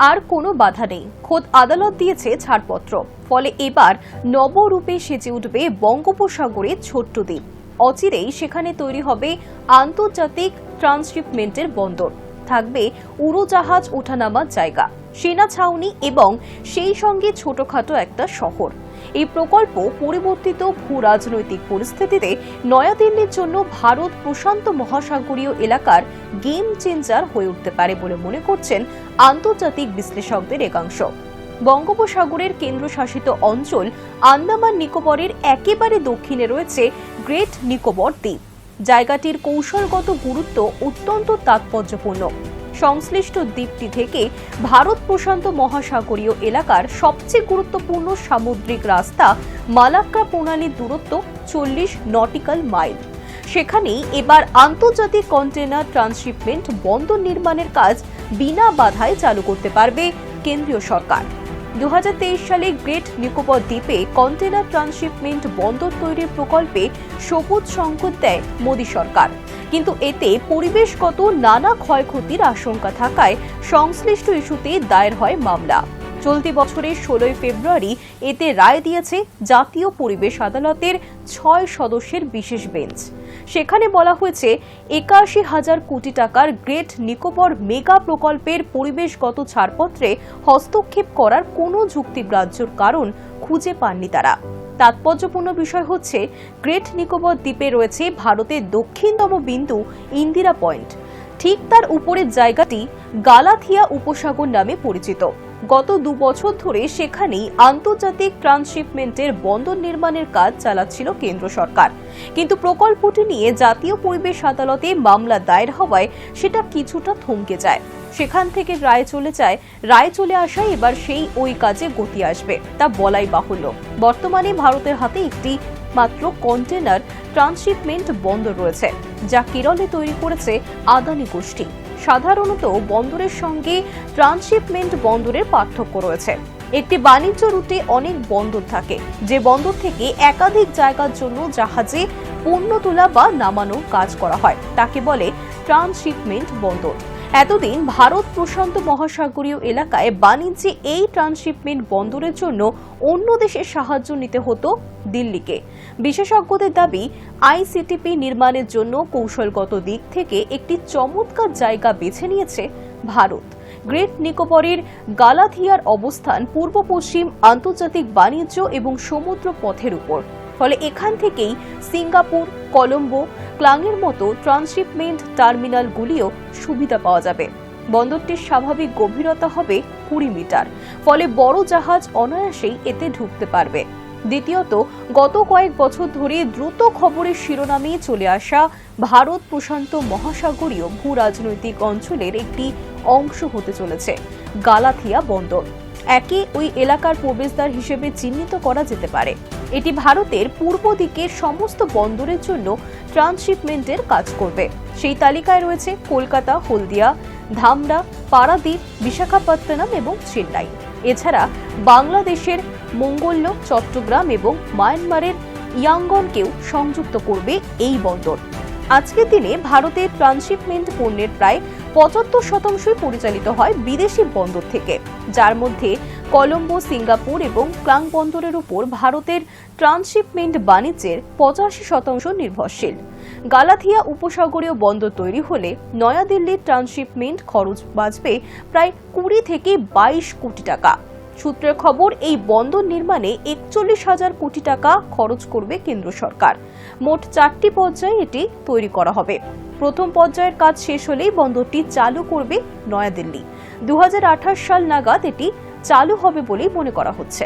আর কোনো বাধা নেই, খোদ আদালত দিয়েছে ছাড়পত্র। ফলে এবার নবরূপে সেজে উঠবে বঙ্গোপসাগরের ছোট্ট দ্বীপ। অচিরেই সেখানে তৈরি হবে আন্তর্জাতিক ট্রান্সশিপমেন্টের বন্দর, থাকবে উড়োজাহাজ ওঠানামার জায়গা, সেনা ছাউনি এবং সেই সঙ্গে ছোটখাটো একটা শহর। এই প্রকল্প পরিবর্তিত ভূ রাজনৈতিক পরিস্থিতিতে নয়াদিল্লির জন্য ভারত প্রশান্ত মহাসাগরীয় এলাকার গেম চেঞ্জার হয়ে উঠতে পারে বলে মনে করছেন আন্তর্জাতিক বিশ্লেষকদের একাংশ। বঙ্গোপসাগরের কেন্দ্রশাসিত অঞ্চল আন্দামান নিকোবরের একেবারে দক্ষিণে রয়েছে গ্রেট নিকোবর দ্বীপ। জায়গাটির কৌশলগত গুরুত্ব অত্যন্ত তাৎপর্যপূর্ণ। সংশ্লিষ্ট দ্বীপটি থেকে ভারত প্রশান্ত মহাসাগরীয় এলাকার সবচেয়ে গুরুত্বপূর্ণ সামুদ্রিক রাস্তা মালাক্কা প্রণালীর দূরত্ব 40 নটিক্যাল মাইল। সেখানেই এবার আন্তর্জাতিক কন্টেনার ট্রান্সশিপমেন্ট বন্দর নির্মাণের কাজ বিনা বাধায় চালু করতে পারবে কেন্দ্রীয় সরকার। 2023 সালে গ্রেট নিকোবর দ্বীপে কন্টেনার ট্রান্সশিপমেন্ট বন্দর তৈরির প্রকল্পে সবুজ সংকেত দেয় মোদী সরকার, কিন্তু এতে পরিবেশগত নানা ক্ষয়ক্ষতির আশঙ্কা থাকায় সংশ্লিষ্ট ইস্যুতে দায়ের হয় মামলা। চলতি বছরের 16 ফেব্রুয়ারি এতে রায় দিয়েছে জাতীয় পরিবেশ আদালতের 6 সদস্যের বিশেষ বেঞ্চ। সেখানে বলা হয়েছে 81,000 কোটি টাকার গ্রেট নিকোবর মেগা প্রকল্পের পরিবেশগত ছাড়পত্রে হস্তক্ষেপ করার কোনো যুক্তিগ্রাহ্যর কারণ খুঁজে পাননি তারা। তাৎপর্যপূর্ণ বিষয় হচ্ছে, গ্রেট নিকোবর দ্বীপে রয়েছে ভারতের দক্ষিণতম বিন্দু ইন্দিরা পয়েন্ট। ঠিক তার উপরের জায়গাটি গালাথিয়া উপসাগর নামে পরিচিত। গত 2 বছর ধরে সেখানেই আন্তর্জাতিক ট্রান্সশিপমেন্টের বন্দর নির্মাণের কাজ চালাচ্ছিল কেন্দ্র সরকার, কিন্তু প্রকল্পটি নিয়ে জাতীয় পরিবেশ আদালতে মামলা দায়ের হওয়ায় সেটা কিছুটা থমকে যায়। সেখান থেকে রায় চলে আসায় এবার সেই ওই কাজে গতি আসবে তা বলাই বাহুল্য। বর্তমানে ভারতের হাতে একটি মাত্র কন্টেনার ট্রান্সশিপমেন্ট বন্দর রয়েছে, যা কেরলে তৈরি করেছে আদানি গোষ্ঠী। সাধারণত বন্দরের সঙ্গে ট্রান্সশিপমেন্ট বন্দরের পার্থক্য রয়েছে। একটি বাণিজ্য রুটে অনেক বন্দর থাকে, যে বন্দর থেকে একাধিক জায়গার জন্য জাহাজে পণ্য তোলা বা নামানোর কাজ করা হয়, তাকে বলে ট্রান্সশিপমেন্ট বন্দর। এতদিন ভারত প্রশান্ত মহাসাগরীয় এলাকায় বাণিজ্যে এই ট্রান্সশিপমেন্ট বন্দরের জন্য অন্য দেশের সাহায্য নিতে হতো দিল্লিকে। বিশেষজ্ঞদের দাবি, আইসিটিপি নির্মাণের জন্য কৌশলগত দিক থেকে একটি চমৎকার জায়গা বেছে নিয়েছে ভারত। গ্রেট নিকোবরের গালাথিয়ার অবস্থান পূর্ব পশ্চিম আন্তর্জাতিক বাণিজ্য এবং সমুদ্র পথের উপর। ফলে এখান থেকেই সিঙ্গাপুর, কলম্বো, ক্লাংয়ের মতো ট্রান্সশিপমেন্ট টার্মিনালগুলিও সুবিধা পাওয়া যাবে। বন্দরটির স্বাভাবিক গভীরতা হবে 20 মিটার, ফলে বড় জাহাজ অনায়াসেই এতে ঢুকতে পারবে। দ্বিতীয়ত, গত কয়েক বছর ধরে দ্রুত খবরের শিরোনামে চলে আসা ভারত প্রশান্ত মহাসাগরীয় ভূ রাজনৈতিক অঞ্চলের একটি অংশ হতে চলেছে গালাথিয়া বন্দর। একে ওই এলাকার প্রবেশদ্বার হিসেবে চিহ্নিত করা যেতে পারে। এটি ভারতের পূর্ব দিকের সমস্ত বন্দরের জন্য ট্রান্সশিপমেন্টের কাজ করবে। সেই তালিকায় রয়েছে কলকাতা, হলদিয়া, ধামরা, পারাদ্বীপ, বিশাখাপত্তনম এবং চেন্নাই। এছাড়া বাংলাদেশের মঙ্গল্য, চট্টগ্রাম এবং মায়ানমারের ইয়াঙ্গনকেও সংযুক্ত করবে এই বন্দর। আজকের দিনে ভারতের ট্রান্সশিপমেন্ট পণ্যের প্রায় 75% পরিচালিত হয় বিদেশি বন্দর থেকে, যার মধ্যে কলম্বো, সিঙ্গাপুর এবং ক্লাং বন্দরের উপর ভারতের ট্রান্সশিপমেন্ট বাণিজ্যের 85% নির্ভরশীল। গালাথিয়া উপসাগরীয় বন্দর তৈরি হলে নয়াদিল্লির ট্রান্সশিপমেন্ট খরচ বাঁচবে প্রায় 20 থেকে 22 কোটি টাকা। সূত্রের খবর, এই বন্দর নির্মাণে 41,000 কোটি টাকা খরচ করবে কেন্দ্র সরকার। মোট 4টি পর্যায়ে এটি তৈরি করা হবে। প্রথম পর্যায়ের কাজ শেষ হলেই বন্দরটি চালু করবে নয়াদিল্লি। 2028 সাল নাগাদ এটি চালু হবে বলেই মনে করা হচ্ছে।